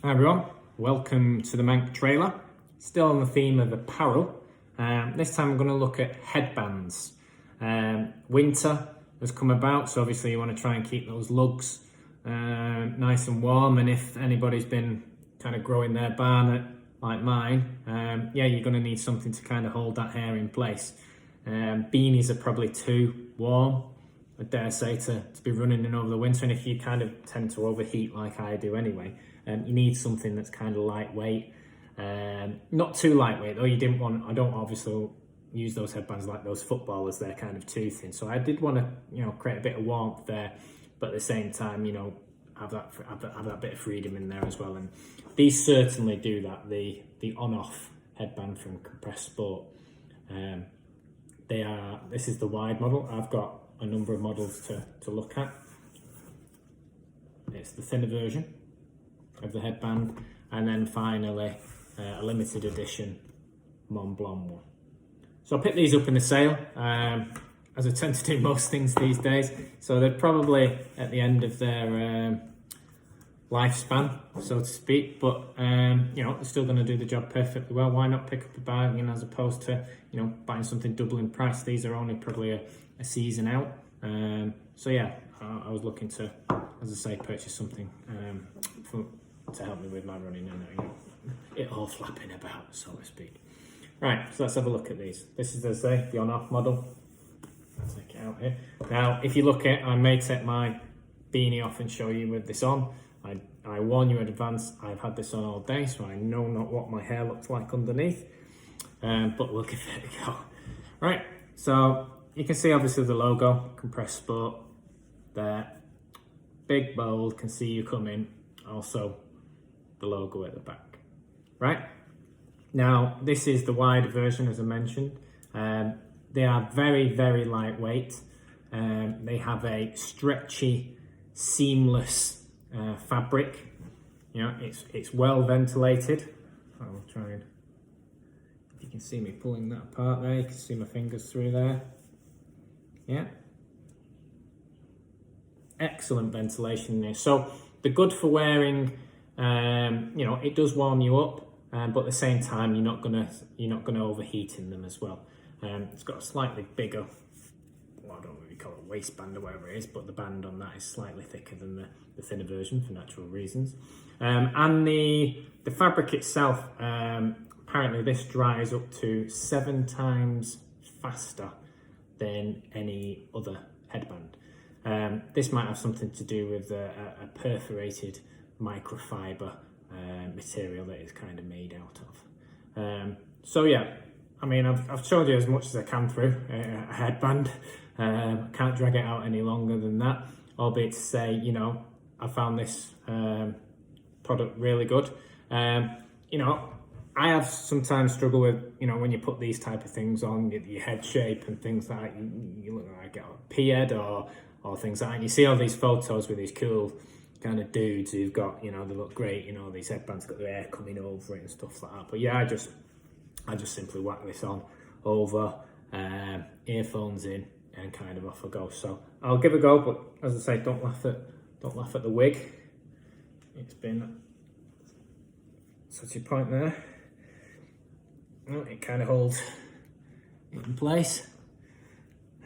Hi everyone, welcome to the Mank trailer. Still on the theme of apparel. This time I'm going to look at headbands. Winter has come about, so obviously you want to try and keep those lugs nice and warm, and if anybody's been kind of growing their barnet like mine, yeah, you're going to need something to kind of hold that hair in place. Beanies are probably too warm, I dare say, to be running in over the winter, and if you kind of tend to overheat like I do anyway, you need something that's kind of lightweight, not too lightweight though. I don't obviously use those headbands like those footballers, they're kind of too thin, so I did want to create a bit of warmth there, but at the same time have that bit of freedom in there as well. And these certainly do that. The on-off headband from Compressport, this is the wide model. I've got a number of models to look at. It's the thinner version of the headband, and then finally a limited edition Mont Blanc one. So I picked these up in the sale, as I tend to do most things these days, so they're probably at the end of their lifespan, so to speak, but they're still going to do the job perfectly well. Why not pick up a bargain as opposed to buying something double in price? These are only probably a season out, so yeah, I was looking to, as I say, purchase something to help me with my running and it all flapping about, so to speak. Right, so let's have a look at these. This is, as I say, the on-off model. I'll take it out here. Now, if you look at, I may take my beanie off and show you with this on. I warn you in advance, I've had this on all day, so I know not what my hair looks like underneath, but we'll give it a go. Right, so you can see obviously the logo, Compressport, there. Big, bold, can see you coming. Also, the logo at the back. Right, now this is the wider version, as I mentioned. They are very, very lightweight. They have a stretchy, seamless fabric. It's well ventilated. I'll try and, if you can see me pulling that apart there, you can see my fingers through there. Yeah, excellent ventilation there. So they're good for wearing. It does warm you up, but at the same time you're not gonna overheat in them as well. It's got a slightly bigger, I don't know what you call it, waistband or whatever it is, but the band on that is slightly thicker than the thinner version for natural reasons. And the fabric itself, apparently this dries up to 7 times faster than any other headband. This might have something to do with a perforated microfiber material that it's kind of made out of. So yeah, I mean, I've showed you as much as I can through a headband. Can't drag it out any longer than that, albeit to say, I found this product really good. I have sometimes struggled with, when you put these type of things on, your head shape and things like that, you look like a pea-head or things like that. And you see all these photos with these cool kind of dudes who've got, they look great, these headbands got their hair coming over it and stuff like that. But yeah, I just simply whack this on over, earphones in, and kind of off I go. So I'll give it a go, but as I say, don't laugh at the wig. It's been such a point there. Oh, it kind of holds it in place.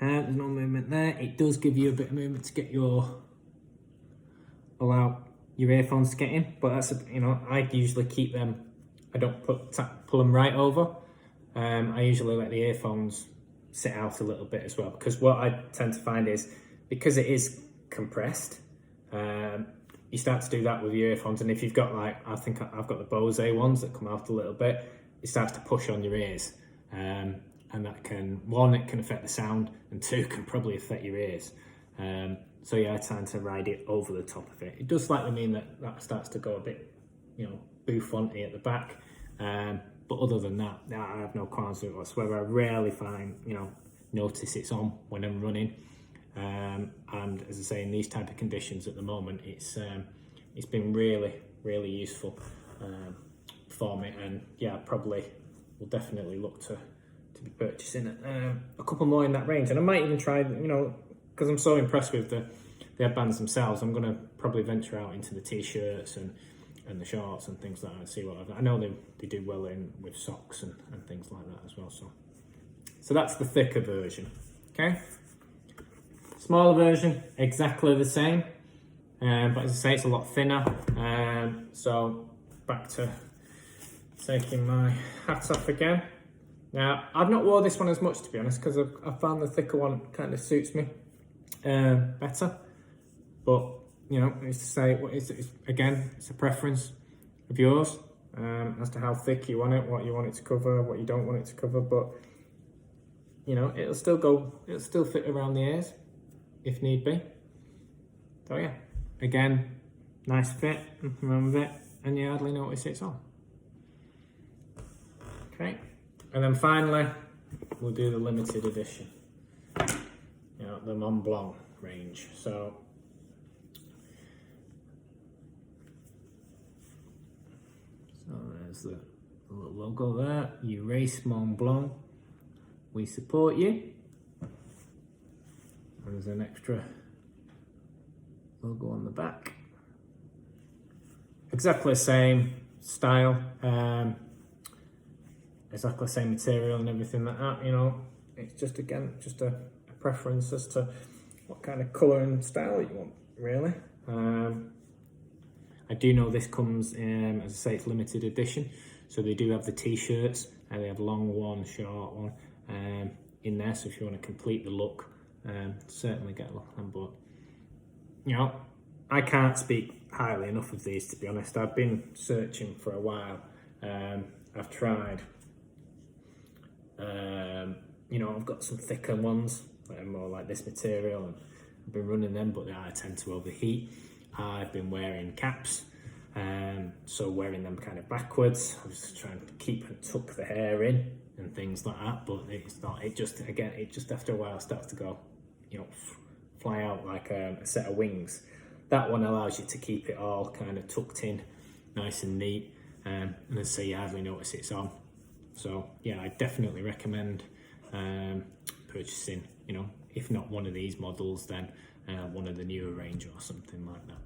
There's no movement there. It does give you a bit of movement to allow your earphones to get in, but that's I usually keep them. I don't pull them right over. I usually let the earphones sit out a little bit as well, because what I tend to find is, because it is compressed, you start to do that with your earphones, and if you've got I think I've got the Bose ones that come out a little bit, it starts to push on your ears, and that can, one, it can affect the sound, and two, can probably affect your ears. So yeah, I tend to ride it over the top of it. It does slightly mean that starts to go a bit, bouffanty at the back. But other than that, I have no qualms with it whatsoever. I rarely notice it's on when I'm running. And as I say, in these type of conditions at the moment, it's been really, really useful for me. And yeah, I probably will definitely look to be purchasing a couple more in that range. And I might even try, because I'm so impressed with the headbands themselves, I'm going to probably venture out into the t-shirts and and the shorts and things like that. See what I know they do well in with socks and things like that as well. So that's the thicker version. Okay. Smaller version, exactly the same, but as I say, it's a lot thinner. So back to taking my hat off again. Now, I've not worn this one as much, to be honest, because I found the thicker one kind of suits me better. But, you know, it's to say, again, it's a preference of yours as to how thick you want it, what you want it to cover, what you don't want it to cover. But, you know, it'll still fit around the ears if need be. So, yeah, again, nice fit, nothing wrong with it, and you hardly notice it's on. Okay. And then finally, we'll do the limited edition, you know, the Mont Blanc range. So there's the little logo there. You race Mont Blanc, we support you. And there's an extra logo on the back. Exactly the same style. Exactly the same material and everything like that, you know. It's just, again, just a preference as to what kind of colour and style you want, really. I do know this comes in, as I say, it's limited edition. So they do have the t-shirts, and they have long one, short one in there. So if you want to complete the look, certainly get a look at them. But, you know, I can't speak highly enough of these, to be honest. I've been searching for a while. I've tried. You know, I've got some thicker ones, more like this material, and I've been running them, but I tend to overheat. I've been wearing caps, so wearing them kind of backwards. I was trying to keep and tuck the hair in and things like that, but it's not. It just after a while starts to go, you know, fly out like a set of wings. That one allows you to keep it all kind of tucked in, nice and neat, and as I say, you hardly notice it's on. So yeah, I definitely recommend purchasing, you know, if not one of these models, then one of the newer range or something like that.